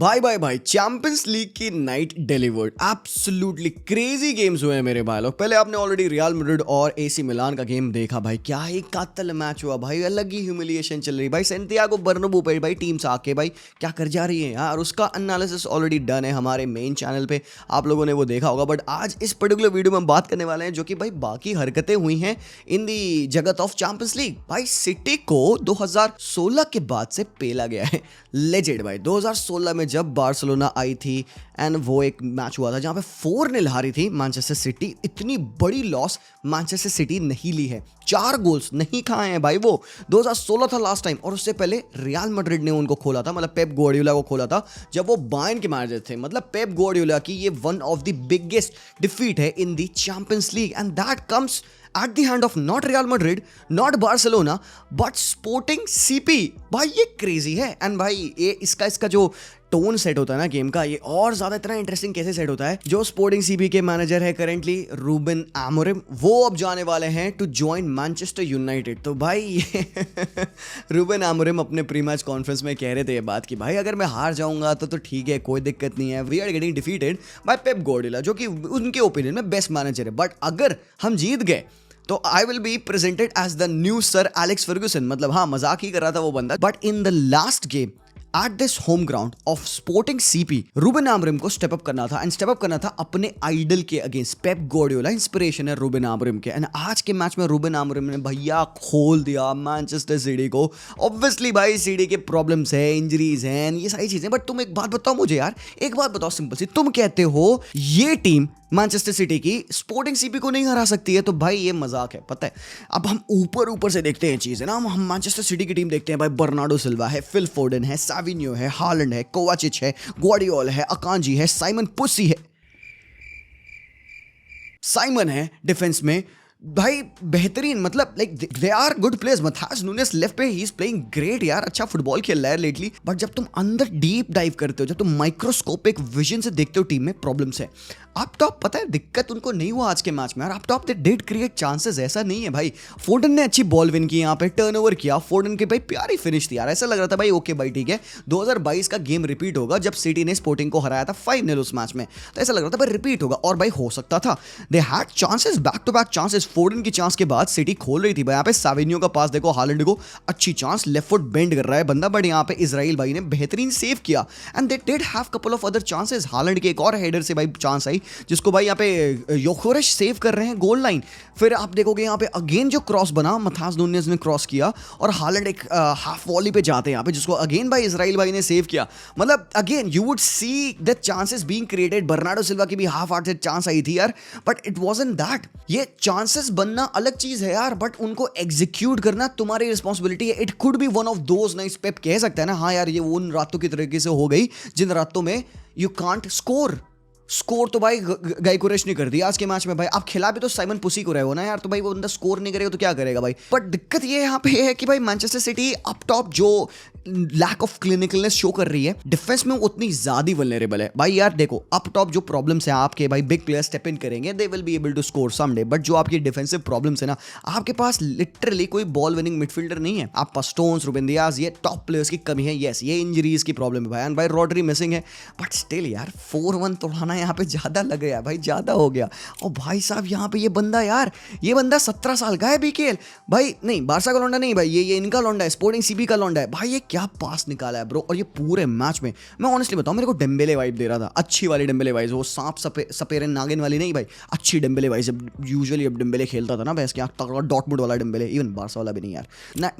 Bye bye bye Champions League की night delivered absolutely crazy games हुए हैं मेरे भाई लोग। पहले आपने ऑलरेडी रियल मैड्रिड और एसी मिलान का गेम देखा भाई, क्या ही कातल मैच हुआ भाई, अलग ही ह्यूमिलिएशन चल रही भाई। सैंटियागो बर्नबू पे भाई टीम्स आके भाई क्या कर जा रही है यार, उसका एनालिसिस ऑलरेडी डन है हमारे मेन चैनल पे, आप लोगों ने वो देखा होगा। बट आज इस पर्टिकुलर वीडियो में हम बात करने वाले हैं जो कि भाई बाकी हरकतें हुई हैं इन दी जगत ऑफ चैंपियंस लीग। भाई सिटी को 2016 के बाद से पेला गया है लेजेंड भाई। 2016 में जब बार्सिलोना आई थी एंड वो एक मैच हुआ था जहां पे 4-0 हारी थी मैनचेस्टर सिटी। इतनी बड़ी लॉस मैनचेस्टर सिटी नहीं ली है, 4 गोल्स नहीं खाए हैं भाई वो। 2016 था लास्ट टाइम, और उससे पहले रियल मैड्रिड ने उनको खोला था, मतलब पेप गार्डियोला को खोला था जब वो बायर्न के मैनेजर थे। मतलब पेप गार्डियोला की ये one of the biggest defeat है in the Champions League and that comes at the hand of not Real Madrid, not Barcelona, but Sporting CP। भाई ये क्रेजी है। एंड भाई ये इसका जो टोन सेट होता है ना गेम का, ये और ज्यादा इतना इंटरेस्टिंग कैसे सेट होता है। जो स्पोर्टिंग सीपी के मैनेजर है करेंटली रूबेन अमोरिम, वो अब जाने वाले हैं टू ज्वाइन मैनचेस्टर यूनाइटेड। तो भाई रूबेन अमोरिम अपने प्री मैच कॉन्फ्रेंस में कह रहे थे ये बात कि भाई अगर मैं हार जाऊंगा तो ठीक है, कोई दिक्कत नहीं है, we are getting defeated by Pep Guardiola जो कि उनके ओपिनियन में बेस्ट मैनेजर है। बट अगर हम जीत गए तो I will be presented as the new sir Alex Ferguson. मतलब हाँ, मजाक ही कर रहा था वो बंदा। But in the last game at this home ground of Sporting CP, Ruben Amorim को स्टेप अप करना था एंड स्टेप अप करना था अपने आइडल के अगेंस्ट। पेप गार्डियोला इंस्पिरेशन है रूबेन अमोरिम के, एंड आज के मैच में रूबेन अमोरिम ने भैया खोल दिया मैनचेस्टर सिटी को। ऑब्वियसली भाई सिटी के प्रॉब्लम्स है, इंजरीज हैं, ये सारी चीजें। बट तुम एक बात बताओ मुझे यार, एक बात बताओ सिंपल सी, तुम कहते हो ये टीम मैनचेस्टर सिटी की स्पोर्टिंग सीपी को नहीं हरा सकती है, तो भाई ये मजाक है, पता है। अब हम ऊपर से देखते हैं चीजें ना, हम मैनचेस्टर सिटी की टीम देखते हैं भाई, बर्नार्डो सिल्वा है, फिल फोर्डन है, साविनियो है, हालैंड है, कोवाचिच है, ग्वार्डियोल है, अकांजी है, साइमन पुसी है, साइमन है डिफेंस में भाई बेहतरीन। मतलब like they are good players. Matheus Nunes left पे ही इज प्लेइंग ग्रेट यार, अच्छा फुटबॉल खेल रहा है लेटली। बट जब तुम अंदर डीप डाइव करते हो, जब तुम माइक्रोस्कोपिक विजन से देखते हो टीम में प्रॉब्लम्स है। अप टॉप पता है दिक्कत उनको नहीं हुआ आज के मैच में यार, up top they did create chances, ऐसा नहीं है भाई। फोर्डन ने अच्छी बॉल विन की, यहाँ पे टर्नओवर किया, फोर्डन के भाई प्यारी फिनिश थी यार, ऐसा लग रहा था भाई ओके भाई ठीक है 2022 का गेम रिपीट होगा जब सिटी ने स्पोर्टिंग को हराया था 5-0 उस मैच में, तो ऐसा लग रहा था भाई रिपीट होगा। और भाई हो सकता था, they had chances, back to back chances. Foden की चांस के बाद सिटी खोल रही थी भाई। यहाँ पे साविनियो का पास देखो, हालैंड को अच्छी चांस, लेफ्ट फुट बेंड कर रहा है बंदा, बट यहाँ पे इजराइल भाई ने बेहतरीन सेव किया and they did have couple of other chances. Holland के एक और हेडर से भाई चांस आई जिसको भाई यहाँ पे योकोरेश सेव कर रहे हैं गोल लाइन। फिर आप देखोगे यहाँ पे अगेन जो क्रॉस बना, मथास नूनेस ने क्रॉस किया और हालैंड एक हाफ वॉली पे जाते हैं यहाँ पे, जिसको अगेन भाई इजराइल भाई ने सेव किया। मतलब again you would see the chances being created. Bernardo Silva की भी हाफ हार्ट से चांस आई थी यार, बट इट वाजंट दैट। ये चांसेस बनना अलग चीज है यार, बट उनको एग्जीक्यूट करना तुम्हारी रिस्पॉन्सिबिलिटी है। It could be one of those nights, Pep कह सकता है ना हाँ यार ये उन रातों की तरीके से हो गई जिन रातों में यू कांट स्कोर तो भाई गाइकोरेश ने कर दिया आज के मैच में भाई। आप खिला भी तो साइमन पुसी को रहे हो ना यार, तो भाई वो बंदा स्कोर नहीं करेगा तो क्या करेगा भाई। बट दिक्कत ये यहाँ पे है कि भाई मैनचेस्टर सिटी अप टॉप जो लैक ऑफ क्लिनिकलनेस शो कर रही है, डिफेंस में उतनी ज्यादा वल्नरेबल है भाई। यार देखो अप टॉप जो प्रॉब्लम्स है आपके भाई, बिग प्लेयर स्टेप इन करेंगे, they will be able to score someday. But जो आपकी डिफेंसिव प्रॉब्लम्स है ना, आपके पास लिटरली कोई बॉल विनिंग मिडफील्डर नहीं है। आप पास स्टोन्स, रूबेन दियाज, ये टॉप प्लेयर्स की कमी है। यस ये इंजरीज की प्रॉब्लम है भाई, एंड भाई रॉड्री मिसिंग है। बट स्टिल यार 4-1 तोड़ाना यहाँ पे ज्यादा लग गया भाई, ज्यादा हो गया। और भाई साहब यहाँ पे ये बंदा 17 साल का है, बीकेएल भाई, नहीं बारसा का लौंडा नहीं भाई, ये इनका लौंडा है, स्पोर्टिंग सीपी का लौंडा है भाई। ये क्या पास निकाला है ब्रो। और ये पूरे मैच में मैं ऑनेस्टली बताऊं, मेरे को डेम्बेले वाइब दे रहा था, अच्छी वाली डेम्बेले वाइब, वो सांप सपेरे नागिन वाली नहीं भाई, अच्छी डेम्बेले वाइब। जब यूजुअली अब डेम्बेले खेलता था ना भैंस क्या तगड़ा डॉर्टमुंड वाला डेम्बेले, इवन बारसा वाला भी नहीं यार,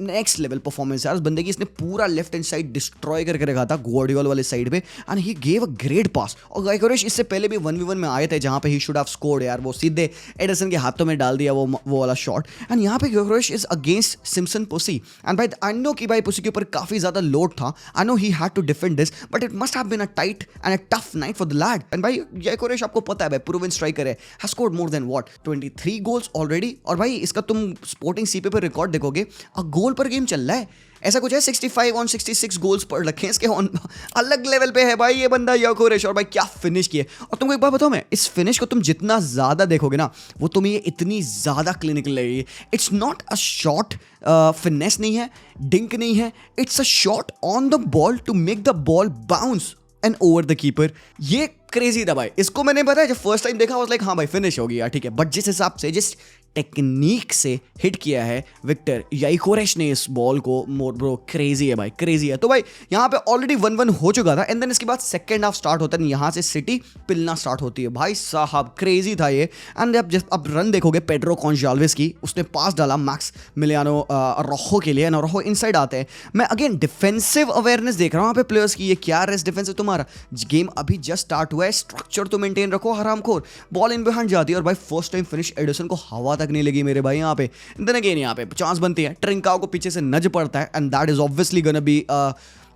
नेक्स्ट लेवल परफॉर्मेंस यार उस बंदे की। इसने पूरा लेफ्ट हैंड साइड डिस्ट्रॉय करके रखा था ग्वार्डियोल वाले साइड पे, and he gave a great pass. और गाइकोरेश इससे पहले भी 1v1 में आए थे जहां पे ही शुड हैव स्कोर्ड यार, वो सीधे एडरसन के हाथों में डाल दिया वो वाला शॉट। एंड यहाँ पे Gyokeres is against Simpson Pusey, and भाई आई नो कि भाई पुसी के ऊपर काफी ज्यादा लोड था, I know he had to defend this, but it must have been a tight and a tough night for the lad. And भाई गाइकोरेश आपको पता है भाई प्रूवन स्ट्राइकर है, has scored more than what 23 goals already। और भाई इसका तुम स्पोर्टिंग सीपी पर रिकॉर्ड देखोगे, अ गोल पर गेम चल रहा है, ऐसा कुछ है 65 on 66 गोल्स पर रखे हैं इसके ऑन, अलग लेवल पे है भाई ये बंदा याकोरेश। और भाई क्या फिनिश किए। और तुमको एक बात बताऊं मैं, इस फिनिश को तुम जितना ज्यादा देखोगे ना, वो तुम्हें ये इतनी ज्यादा क्लिनिकल लगेगी। It's not a shot finesse नहीं है, डिंक नहीं है, it's a shot on the ball to make the ball bounce and over the keeper. ये क्रेजी था भाई, इसको मैंने पता है जब फर्स्ट टाइम देखा, वाज लाइक हाँ भाई फिनिश हो गया ठीक है, बट जिस हिसाब से जिस टेक्निक से हिट किया है विक्टर याइकोरेश ने इस बॉल को, मोर ब्रो क्रेजी है भाई, क्रेजी है। तो भाई यहाँ पे ऑलरेडी 1-1 हो चुका था, एंड देन इसके बाद सेकंड हाफ स्टार्ट होता है, यहाँ से सिटी पिलना स्टार्ट होती है। भाई साहब क्रेजी था ये। एंड अब रन देखोगे पेड्रो कॉन्जाल्वेस की, उसने पास डाला मैक्स मिलियानो रोहो के लिए, रोहो इनसाइड आते हैं। मैं अगेन डिफेंसिव अवेयरनेस देख रहा हूँ यहाँ पे प्लेयर्स की, ये क्या रेस्ट डिफेंसिव तुम्हारा, गेम अभी जस्ट स्टार्ट हुआ है, स्ट्रक्चर तो मेंटेन रखो हरामखोर। बॉल इन बिहाइंड जाती है और भाई फर्स्ट टाइम फिनिश एडिसन को हवा तक नहीं लगी मेरे भाई यहाँ पे। देन अगेन यहाँ पे चांस बनती है, ट्रिंकाओ को पीछे से नज पड़ता है, and that is obviously gonna be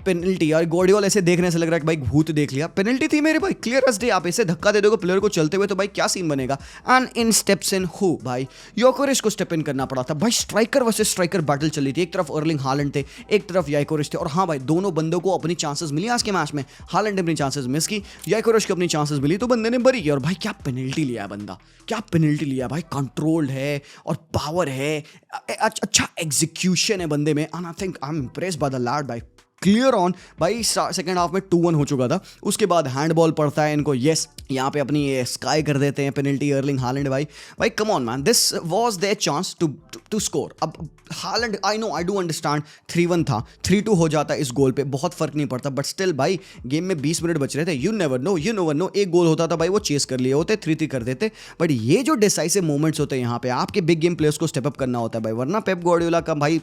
penalty. और गॉर्डियोल ऐसे देखने से लग रहा है कि भाई भूत देख लिया, पेनल्टी थी मेरे भाई, क्लियर एज डे। आप ऐसे धक्का दे दोगे प्लेयर को चलते हुए तो भाई क्या सीन बनेगा। And in steps in who, भाई याइकोरेश को स्टेप इन करना पड़ा था भाई। स्ट्राइकर वर्सेस स्ट्राइकर बैटल चली थी, एक तरफ अर्लिंग हालैंड थे, एक तरफ याइकोरेश थे। और हाँ भाई दोनों बंदों को अपनी चांसेस मिली आज के मैच में, हालैंड ने अपनी चांसेस मिस की, याइकोरेश को अपनी चांसेस मिली तो बंदे ने बरी की। और भाई क्या पेनल्टी लिया बंदा, क्या पेनल्टी लिया भाई, कंट्रोल्ड है और पावर है, अच्छा एग्जीक्यूशन है बंदे में। And I think I am impressed by the lad भाई, क्लियर ऑन भाई। सेकंड हाफ में 2-1 हो चुका था, उसके बाद हैंडबॉल पड़ता है इनको, यस यहाँ पे अपनी स्काई कर देते हैं पेनल्टी अर्लिंग हालैंड। भाई come on man, this was their chance to score. अब हालैंड आई डू अंडरस्टैंड 3-1 था, 3-2 हो जाता इस गोल पे, बहुत फर्क नहीं पड़ता, बट स्टिल भाई गेम में 20 मिनट बच रहे थे, यू नेवर नो एक गोल होता था भाई वो चेस कर लिए होते, 3-3 कर देते। बट ये जो डिसाइसिव मोमेंट्स होते हैं यहाँ पे, आपके बिग गेम प्लेयर्स को स्टेप अप करना होता है भाई, वरना पेप गार्डियोला का भाई,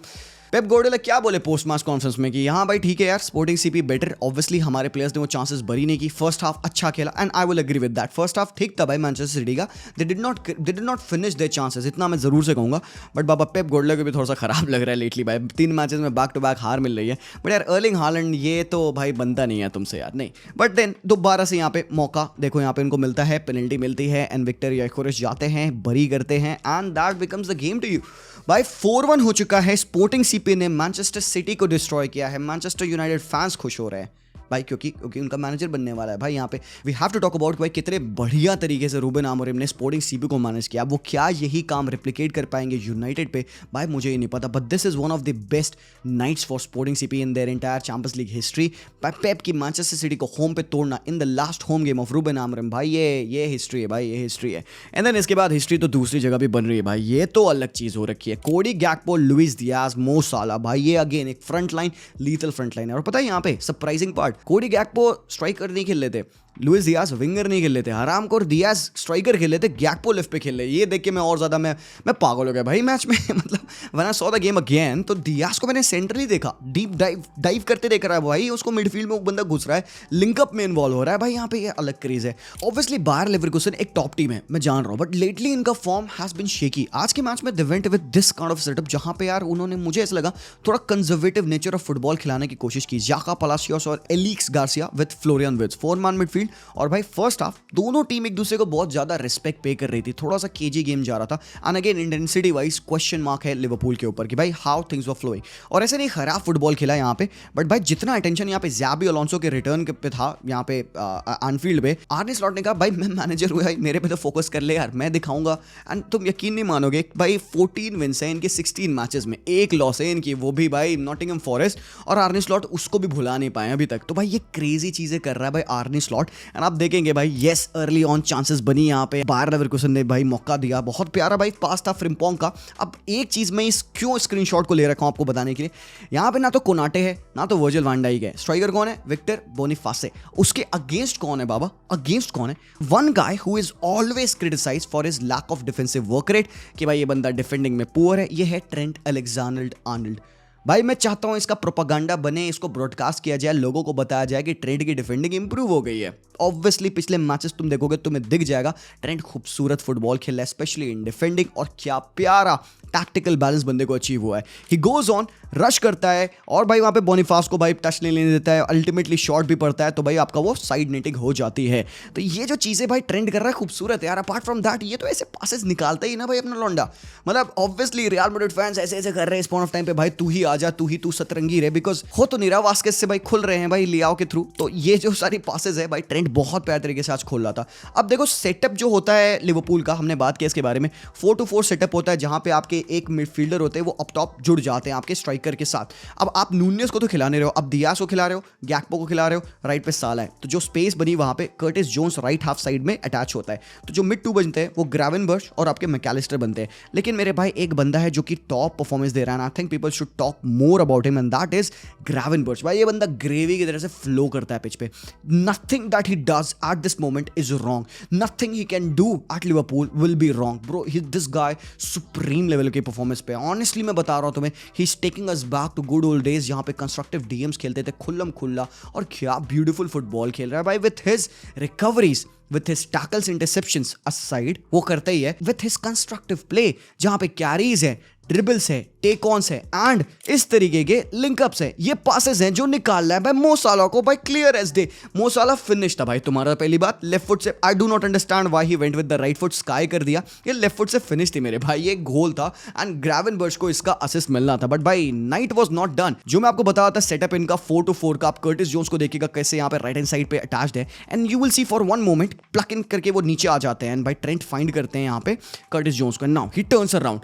पेप गार्डियोला क्या बोले पोस्ट मैच कॉन्फ्रेंस में कि यहाँ भाई ठीक है यार स्पोर्टिंग सीपी बेटर, ऑब्वियसली हमारे प्लेयर्स ने वो चांसेस भरी नहीं की, फर्स्ट हाफ अच्छा खेला and I will agree with that. First half ठीक था भाई मैनचेस्टर सिटी का, they did not finish their chances, इतना मैं जरूर से कहूंगा। बट बाबा पेप गार्डियोला को भी थोड़ा सा खराब लग रहा है लेटली भाई, 3 मैचेस में बैक टू बैक हार मिल रही है। बट यार अर्लिंग हालैंड ये तो भाई बनता नहीं है तुमसे यार, नहीं। बट देन दोबारा से यहाँ पे मौका देखो, यहाँ पे इनको मिलता है, पेनल्टी मिलती है एंड विक्टर याइकोरेश जाते हैं, बरी करते हैं and that becomes the game to you. भाई 4-1 हो चुका है, स्पोर्टिंग सीपी ने मैनचेस्टर सिटी को डिस्ट्रॉय किया है। मैनचेस्टर यूनाइटेड फैंस खुश हो रहे हैं भाई, क्योंकि उनका मैनेजर बनने वाला है भाई। यहाँ पे we have to talk about भाई कितने बढ़िया तरीके से रूबेन अमोरिम ने स्पोर्टिंग सीपी को मैनेज किया। वो क्या यही काम रिप्लिकेट कर पाएंगे यूनाइटेड पे भाई, मुझे ये नहीं पता। But this is one of the best nights for Sporting CP in their entire Champions League history. भाई पेप की मैनचेस्टर सिटी को होम पे तोड़ना in the last home game of Ruben Amorim, भाई ये हिस्ट्री है भाई, ये हिस्ट्री है। एंड देन इसके बाद हिस्ट्री तो दूसरी जगह भी बन रही है भाई, ये तो अलग चीज हो रखी है। कोडी गैक्पो, लुइस डियाज, मो साला, भाई ये अगेन एक front line, lethal front line है। और पता है यहाँ पे सरप्राइजिंग पार्ट, कोडी गैक्पो स्ट्राइकर नहीं खेल लेते, लुइस डियाज विंगर नहीं खेल लेते, हरामखोर डियाज स्ट्राइकर खेल लेते, गैक्पो लेफ्ट पे खेल ले। ये देख के मैं और ज्यादा मैं पागल हो गया भाई मैच में मतलब when I saw the game again, तो डियाज को मैंने सेंट्रली देखा, डीप डाइव करते देख रहा है भाई, उसको मिडफील्ड में वो बंदा घुस रहा है, लिंकअप में इन्वॉल्व हो रहा है भाई। यहाँ पे ये अलग क्रेज है। ऑब्वियसली बायर लेवरकुसन एक टॉप टीम है, मैं जान रहा हूँ, बट लेटली इनका फॉर्म हैज बीन शेकी। आज के मैच में they went with this kind of setup, जहां पे यार उन्होंने, मुझे ऐसा लगा, थोड़ा कंजर्वेटिव नेचर ऑफ फुटबॉल खिलाने की कोशिश की। जाका पलासियोस और Aleix Garcia with Florian Wirtz, 4-man midfield. और भाई फर्स्ट हाफ दोनों टीम एक दूसरे को बहुत ज्यादा रिस्पेक्ट पे कर रही थी, थोड़ा सा केजी गेम जा रहा था। And again intensity wise question mark है लिवरपूल के ऊपर कि भाई हाउ थिंग्स वर फ्लोइंग। और ऐसे नहीं खराब फुटबॉल खेला यहाँ पे, बट भाई जितना अटेंशन यहाँ पे ज़ाबी अलोंसो के रिटर्न पे था यहाँ पे एनफील्ड पे, आर्ने स्लॉट ने कहा भाई मैं मैनेजर हुआ है, मेरे पे तो फोकस कर ले यार, मैं दिखाऊंगा। एंड तुम यकीन नहीं मानोगे भाई 14 विन्स है इनके 16 मैचेस में, एक लॉस है इनकी, वो भी भाई नॉटिंघम फॉरेस्ट। और आर्ने स्लॉट उसको भी भुला नहीं पाए अभी तक। तो भाई ये क्रेजी चीजें कर रहा है भाई आर्ने स्लॉट। एंड आप देखेंगे भाई यस अर्ली ऑन चांसेस बनी यहाँ पे, बायर लेवरकुसन ने भाई मौका दिया, बहुत प्यारा भाई पास था फ्रिम्पोंग का। अब एक चीज मैं इस क्यों स्क्रीनशॉट को ले रखा हूं आपको बताने के लिए, यहाँ पे ना तो कोनाटे है ना तो वर्जिल वैन डाइक है, स्ट्राइकर कौन है, विक्टर बोनिफासे। उसके अगेंस्ट कौन है बाबा, अगेंस्ट कौन है, one guy who is always criticised for his lack of defensive work rate, कि भाई ये बंदा डिफेंडिंग में पुअर है, ये है ट्रेंट अलेक्जेंडर-आर्नल्ड। भाई मैं चाहता हूं इसका प्रोपागेंडा बने, इसको ब्रॉडकास्ट किया जाए, लोगों को बताया जाए कि ट्रेंट की डिफेंडिंग इंप्रूव हो गई है। ऑब्वियसली पिछले मैचेस तुम देखोगे तुम्हें दिख जाएगा, ट्रेंट खूबसूरत फुटबॉल खेल रहा है स्पेशली इन डिफेंडिंग, और क्या प्यारा टैक्टिकल बैलेंस बंदे को अचीव हुआ है। ही गोज ऑन, रश करता है और भाई वहां पे बोनिफास को भाई टच नहीं लेने देता है, अल्टीमेटली शॉट भी पड़ता है, तो भाई आपका वो साइड नेटिंग हो जाती है। तो ये जो चीजें भाई ट्रेंड कर रहा है खूबसूरत है यार। अपार्ट फ्रॉम दैट ये तो ऐसे पासेस निकालता ही ना भाई अपना लौंडा, मतलब ऑब्वियसली रियल मैड्रिड फैंस ऐसे ऐसे कर रहे हैं इस पॉइंट ऑफ टाइम पे, भाई तू ही आजा तू सतरंगी रहे, बिकॉज हो तो नहीं रहा वास्केस से भाई, खुल रहे हैं भाई लियाओ के थ्रू। तो ये जो सारी पासेस है भाई ट्रेंट बहुत प्यार तरीके से आज खोल रहा था। अब देखो सेटअप जो होता है लिवरपूल का, हमने बात की इसके बारे में, 4-2-4 सेटअप होता है जहां पे आपके एक मिडफील्डर होते हैं वो अप टॉप जुड़ जाते हैं आपके स्ट्राइकर के साथ। अब आप नूनियस को तो खिलाने रहे हो, अब दियास को खिला रहे हो, गैक्पो को खिला रहे हो, राइट पे साला है, तो जो स्पेस बनी वहां पे Curtis Jones right half side में अटैच होता है। तो जो मिड टू बनते हैं वो ग्रावेनबर्च और आपके मैकेलिस्टर बनते हैं। लेकिन मेरे भाई एक बंदा है जो कि टॉप परफॉर्मेंस दे रहा है, I think people should talk more about him, and that is Gravenberch. भाई ये बंदा ग्रेवी की तरह से फ्लो करता है पिच पे। Nothing that he does at this moment is wrong, nothing he can do at Liverpool will be wrong bro. This guy supreme level के परफॉर्मेंस पे, ऑनेस्टली मैं बता रहा हूं तुम्हें, he is taking us back to good old days जहां पे constructive DMs खेलते थे खुल्लम खुल्ला, और क्या ब्यूटीफुल फुटबॉल खेल रहा है भाई with his recoveries, with his tackles interceptions aside, वो करता ही है with his constructive play जहां पे कैरीज है, ड्रिबल्स है, टेक ऑन्स है, एंड इस तरीके के लिंकअप्स हैं, ये पासेस हैं जो निकाल रहा है भाई मो साला को भाई क्लियर एज डे। मो साला फिनिश था भाई तुम्हारा, पहली बात लेफ्ट फुट से, I do not understand why he went with the right foot, sky कर दिया, ये लेफ्ट फुट से फिनिश थी मेरे भाई, ये गोल था एंड ग्रावेनबर्च को इसका असिस्ट मिलना था, बट भाई नाइट वाज नॉट डन। जो मैं आपको बता रहा था सेटअप इनका 4-2-4 का, आप कर्टिस जोन्स को देखिएगा कैसे यहाँ पे राइट हैंड साइड पे अटैच्ड है, and you will see for one moment pluck in करके वो नीचे आ जाते हैं एंड भाई ट्रेंट फाइंड करते हैं यहाँ पे कर्टिस जोन्स को, नाउ ही टर्न्स अराउंड।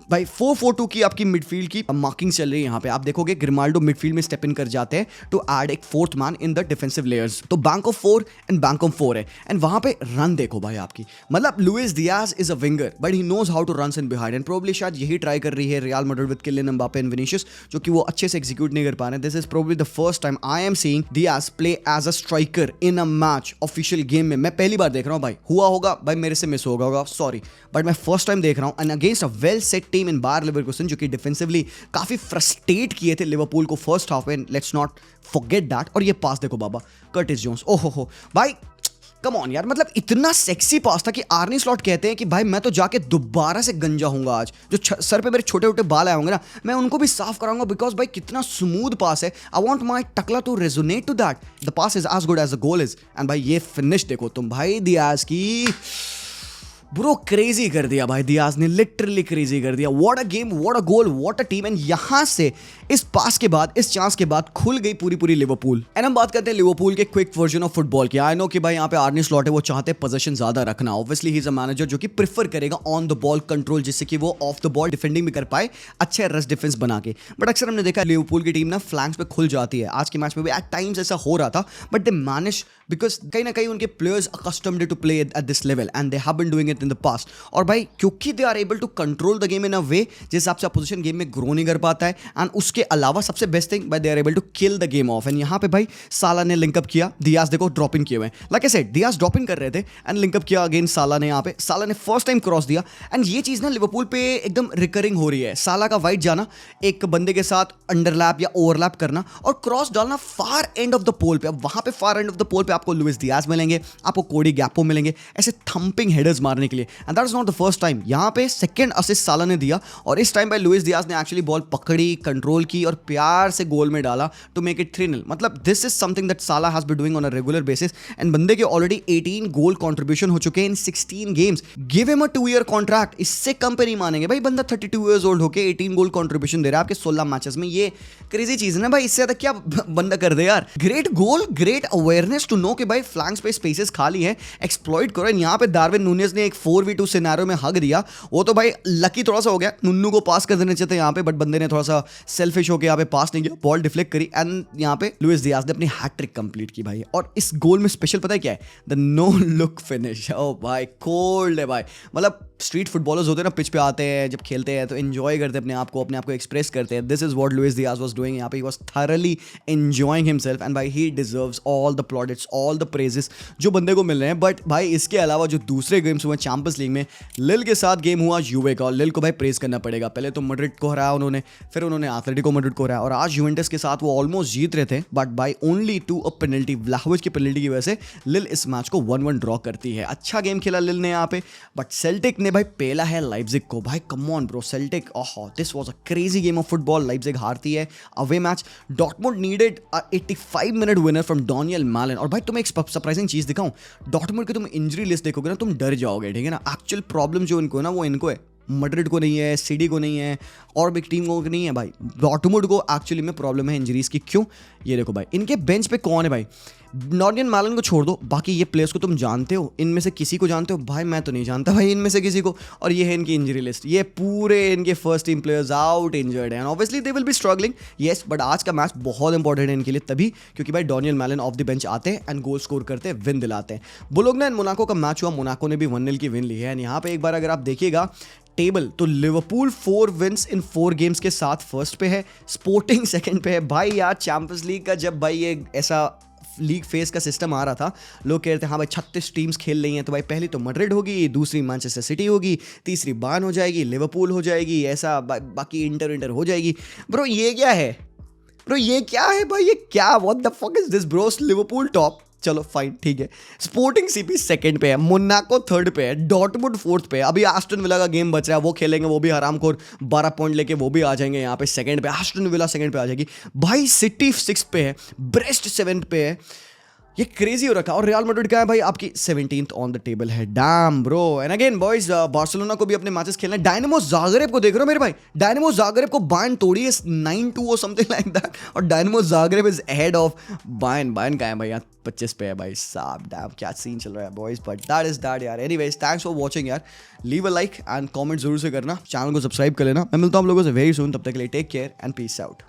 भाई 4-4-2 की आपकी मिडफील्ड की मार्किंग चल रही है यहाँ पे, आप देखोगे ग्रिमाल्डो मिडफील्ड में स्टेप इन कर जाते हैं टू ऐड एक fourth man in the defensive layers. तो bank of 4 and bank of 4 है, एंड वहां पे रन देखो भाई आपकी, मतलब Luis Diaz is a winger but he knows how to run in behind, and probably शायद यही ट्राई कर रही है Real Madrid with Kylian Mbappe and Vinicius, जो कि वो अच्छे से एग्जीक्यूट नहीं कर पा रहे हैं। This is probably the first time I am seeing Diaz play as a striker in a match official game में, मैं पहली बार देख रहा हूँ भाई, हुआ होगा भाई मेरे से मिस होगा सॉरी, बट मैं फर्स्ट टाइम देख रहा हूँ, and against a well set team in Bayer Leverkusen जो कि डिफेंसिवली काफी फ्रस्ट्रेट किए थे लिवरपूल को फर्स्ट हाफ में, लेट्स नॉट फॉरगेट दैट। और ये पास देखो बाबा कर्टिस जोन्स, ओहो हो भाई कम ऑन यार, मतलब इतना सेक्सी पास था कि आर्नी स्लॉट कहते हैं कि भाई मैं तो जाके दोबारा से गंजा हूंगा आज, जो सर पे मेरे छोटे छोटे बाल आए होंगे ना मैं उनको भी साफ कराऊंगा, बिकॉज भाई कितना स्मूथ पास है। आई वांट माय टकला to resonate to that, the pass is as good as the goal is, and भाई ये फिनिश देखो तुम भाई दियाज की, ब्रो क्रेजी कर दिया भाई दियाज ने, लिटरली क्रेजी कर दिया। What a game, what a goal, what a team, and यहां से इस पास के बाद, इस चांस के बाद खुल गई पूरी पूरी लिवरपूल। एंड हम बात करते हैं लिवरपूल के क्विक वर्जन ऑफ फुटबॉल की। आई नो कि भाई यहाँ पे आर्नी स्लॉट है, वो चाहते हैं पोजीशन ज्यादा रखना, obviously he is a manager जो कि प्रेफर करेगा ऑन द बॉल कंट्रोल, जिससे कि वो ऑफ द बॉल डिफेंडिंग भी कर पाए, अच्छे रश डिफेंस बना के। बट अक्सर हमने देखा लिवरपूल की टीम ना फ्लैंक्स पे खुल जाती है, आज के मैच में भी एट टाइम्स ऐसा हो रहा था, बट दे मैनेज बिकॉज कहीं ना कहीं उनके players accustomed to play at this level and they have been doing it in the past. और भाई क्योंकि they are able to control the game in a way जिस हिसाब से अपोजिशन गेम में ग्रो नहीं कर पाता है, एंड उसके अलावा सबसे बेस्ट थिंग भाई they are able to kill the game off. And यहाँ पे भाई साला ने लिंकअप किया, दियाज देखो ड्रॉप इन किए हुए हैं, like I said Diaz drop in कर रहे थे एंड लिंकअप किया अगेन साला ने, यहाँ पे साला ने फर्स्ट टाइम क्रॉस दिया, एंड ये चीज ना लिवरपूल पे एकदम रिकरिंग हो रही है, साला का वाइड जाना, एक बंदे के साथ अंडरलैप या ओवरलैप करना और क्रॉस डालना फार एंड ऑफ द पोल पे। अब वहां पे फार एंड ऑफ द पोल पे आपको लुइस डियाज मिलेंगे, आपको कोडी गैक्पो मिलेंगे, ऐसे थंपिंग हेडर्स मारने के लिए, and that is not the first time. यहाँ पे सेकंड असिस्ट साला ने दिया, और इस टाइम पे लुइस डियाज ने एक्चुअली बॉल पकड़ी, कंट्रोल की और प्यार से गोल में डाला टू मेक इट 3-0। मतलब दिस इज समथिंग दैट साला has been doing on a regular basis, and बंदे के ऑलरेडी 18 गोल कंट्रीब्यूशन हो चुके हैं इन 16 games. Give him a 2-year contract, इससे कम पे नहीं मानेंगे भाई, बंदा 32 इयर्स ओल्ड होके 18 गोल कंट्रीब्यूशन दे रहा है आपके 16 मैचेस में, ये क्रेजी चीज है ना भाई, इससे ज्यादा क्या बंदा कर दे यार। Great goal, great awareness to know कि भाई फ्लैंक्स पे स्पेसेस खाली हैं, एक्सप्लॉइट करो। यहाँ पे डार्विन नूनेज ने एक 4v2 सिनेरियो में हक दिया, वो तो भाई लकी थोड़ा सा हो गया, नुन्नू को पास कर देने चाहिए यहाँ पे, बट बंदे ने थोड़ा सा सेल्फिश होकर यहाँ पे पास नहीं किया, बॉल डिफ्लेक्ट करी, एंड यहाँ पे लुइस डियाज ने अपनी हैट्रिक कंप्लीट की भाई। और इस गोल में स्पेशल पता है क्या है, द नो लुक फिनिश। ओ भाई कोल्ड है भाई, मतलब स्ट्रीट फुटबॉलर्स होते हैं ना, पिच पे आते हैं जब खेलते हैं तो एंजॉय करते हैं अपने आप को एक्सप्रेस करते हैं। This is what Luis Diaz was doing, यहाँ पे ही was thoroughly enjoying himself, and भाई ही deserves all the plaudits, all the praises जो बंदे को मिल रहे हैं। बट भाई इसके अलावा जो दूसरे गेम्स हुए चैंपियंस लीग में, लिल के साथ गेम हुआ यूवे का, और लिल को भाई प्रेज करना पड़ेगा। पहले तो मैड्रिड को हराया उन्होंने, फिर उन्होंने एथलेटिको मैड्रिड को हराया, और आज यूवेंटस के साथ वो ऑलमोस्ट जीत रहे थे, but by only to a penalty. Vlahovic की पेनल्टी की वजह से लिल इस मैच को 1-1 ड्रॉ करती है। अच्छा गेम खेला लिल ने यहाँ पे, बट सेल्टिक ने भाई पेला है लाइप्जिग को। भाई come on bro, Celtic, oh this was a crazy game of football. Leipzig हारती है away match. Dortmund needed a 85 minute winner from Daniel Malen. और भाई तुम्हें एक सरप्राइजिंग चीज दिखाऊं, डॉर्टमुंड की तुम इंजरी लिस्ट देखोगे ना तुम डर जाओगे, ठीक है ना। एक्चुअल प्रॉब्लम जो इनको है ना वो इनको है मैड्रिड को नहीं है, सिटी को नहीं है, और भी टीम को नहीं है भाई। डॉर्टमुंड को एक्चुअली में प्रॉब्लम है इंजरीज की। क्यों? ये देखो भाई, इनके बेंच पे कौन है भाई? डॉनियल मैलन को छोड़ दो, बाकी ये प्लेयर्स को तुम जानते हो? इनमें से किसी को जानते हो? भाई मैं तो नहीं जानता भाई इनमें से किसी को। और ये है इनकी इंजरी लिस्ट, ये पूरे इनके first team players out, injured हैं। Obviously they will be struggling, yes, but आज का मैच बहुत इंपॉर्टेंट है इनके लिए, तभी क्योंकि भाई Daniel melon of the bench आते हैं एंड गोल स्कोर करते हैं, विन दिलाते हैं। बुलोग्ना एंड मोनाको का मैच हुआ, मोनाको ने भी 1-0 की विन ली है। एंड यहाँ पे एक बार अगर आप देखिएगा टेबल, तो लिवरपूल 4 विंस इन 4 गेम्स के साथ फर्स्ट पे है, स्पोर्टिंग सेकंड पे है। भाई यार चैंपियंस लीग का जब भाई ये ऐसा लीग फेस का सिस्टम आ रहा था, लोग कह रहे थे हाँ भाई 36 टीम्स खेल रही हैं, तो भाई पहली तो मैड्रिड होगी, दूसरी मैनचेस्टर सिटी होगी, तीसरी बायर्न हो जाएगी, लिवरपूल हो जाएगी, ऐसा बाकी इंटर हो जाएगी। ब्रो ये क्या है? ब्रो ये क्या है भाई? ये क्या, what the fuck is this bro? Liverpool top, चलो फाइन ठीक है, स्पोर्टिंग सीपी सेकंड पे है, मोनाको थर्ड पे है, डॉर्टमुंड फोर्थ पे है। अभी एस्टन विला का गेम बच रहा है, वो खेलेंगे, वो भी हरामखोर 12 पॉइंट लेके वो भी आ जाएंगे यहाँ पे सेकंड पे। एस्टन विला सेकंड पे आ जाएगी भाई, सिटी 6 पे है, ब्रेस्ट 7 पे है। ये क्रेजी हो रखा है। और रियल मैड्रिड का है भाई आपकी 17th ऑन द टेबल है। Damn bro. And again boys, Barcelona को भी अपने मैचेस खेलना है। डायनामो जागरेब को देख रहे हो मेरे भाई? डायनामो जागरेब को बायर्न तोड़ी है 9-2 और समथिंग लाइक दैट, और dynamo Zagreb is ahead of Bayern. Bayern का है भाई यहाँ 25 पे है भाई साहब। डैम क्या सीन चल रहा है boys, but that is that यार। एनीवेज थैंक्स फॉर वॉचिंग यार, leave a like and comment जरूर से करना, चैनल को सब्सक्राइब कर लेना। मैं मिलता हूँ आप लोगों से वेरी सून, तब तक के लिए take care and peace out.